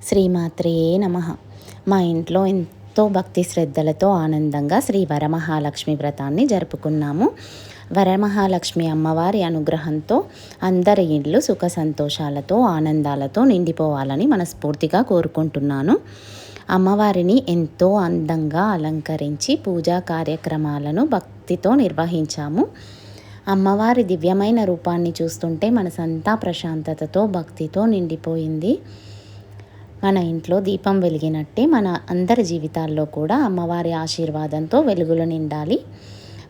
శ్రీమాత్రే నమః. మా ఇంట్లో ఎంతో భక్తి శ్రద్ధలతో ఆనందంగా శ్రీ వరమహాలక్ష్మి వ్రతాన్ని జరుపుకున్నాము. వరమహాలక్ష్మి అమ్మవారి అనుగ్రహంతో అందరి ఇళ్ళు సుఖ సంతోషాలతో ఆనందాలతో నిండిపోవాలని మనస్ఫూర్తిగా కోరుకుంటున్నాను. అమ్మవారిని ఎంతో అందంగా అలంకరించి పూజా కార్యక్రమాలను భక్తితో నిర్వహించాము. అమ్మవారి దివ్యమైన రూపాన్ని చూస్తుంటే మనసంతా ప్రశాంతతతో భక్తితో నిండిపోయింది. మన ఇంట్లో దీపం వెలిగినట్టే మన అందరి జీవితాల్లో కూడా అమ్మవారి ఆశీర్వాదంతో వెలుగులు నిండాలి.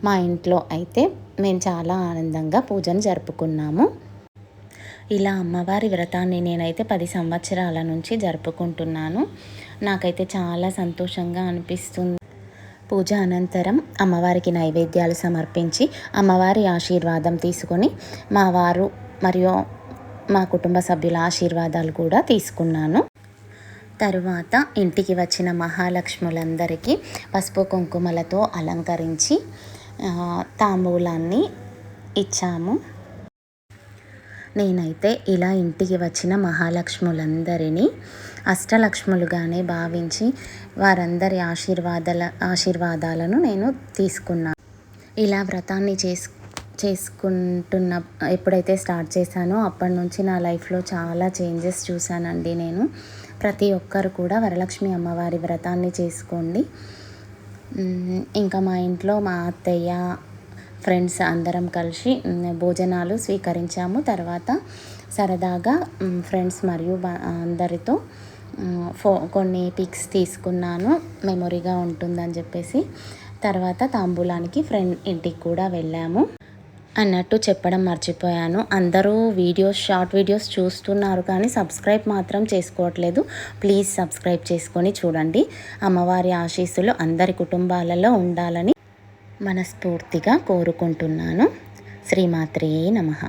మా ఇంట్లో అయితే మేము చాలా ఆనందంగా పూజను జరుపుకున్నాము. ఇలా అమ్మవారి వ్రతాన్ని నేనైతే 10 సంవత్సరాల నుంచి జరుపుకుంటున్నాను. నాకైతే చాలా సంతోషంగా అనిపిస్తుంది. పూజ అనంతరం అమ్మవారికి నైవేద్యాలు సమర్పించి అమ్మవారి ఆశీర్వాదం తీసుకొని మా వారు మరియు మా కుటుంబ సభ్యుల ఆశీర్వాదాలు కూడా తీసుకున్నాను. తరువాత ఇంటికి వచ్చిన మహాలక్ష్ములందరికీ పసుపు కుంకుమలతో అలంకరించి తాంబూలాన్ని ఇచ్చాము. నేనైతే ఇలా ఇంటికి వచ్చిన మహాలక్ష్ములందరినీ అష్టలక్ష్ములుగానే భావించి వారందరి ఆశీర్వాదాలను నేను తీసుకున్నాను. ఇలా వ్రతాన్ని చేసుకుంటున్న ఎప్పుడైతే స్టార్ట్ చేశానో అప్పటి నుంచి నా లైఫ్లో చాలా చేంజెస్ చూశానండి. నేను ప్రతి ఒక్కరు కూడా వరలక్ష్మి అమ్మవారి వ్రతాన్ని చేసుకోండి. ఇంకా మా ఇంట్లో మా అత్తయ్య ఫ్రెండ్స్ అందరం కలిసి భోజనాలు స్వీకరించాము. తర్వాత సరదాగా ఫ్రెండ్స్ మరియు అందరితో కొన్ని పిక్స్ తీసుకున్నాను, మెమొరీగా ఉంటుందని చెప్పేసి. తర్వాత తాంబూలానికి ఫ్రెండ్ ఇంటికి కూడా వెళ్ళాము. అన్నట్టు చెప్పడం మర్చిపోయాను, అందరూ షార్ట్ వీడియోస్ చూస్తున్నారు కానీ సబ్స్క్రైబ్ మాత్రం చేసుకోవట్లేదు. ప్లీజ్ సబ్స్క్రైబ్ చేసుకొని చూడండి. అమ్మవారి ఆశీస్సులు అందరి కుటుంబాలలో ఉండాలని మనస్ఫూర్తిగా కోరుకుంటున్నాను. శ్రీమాత్రే నమః.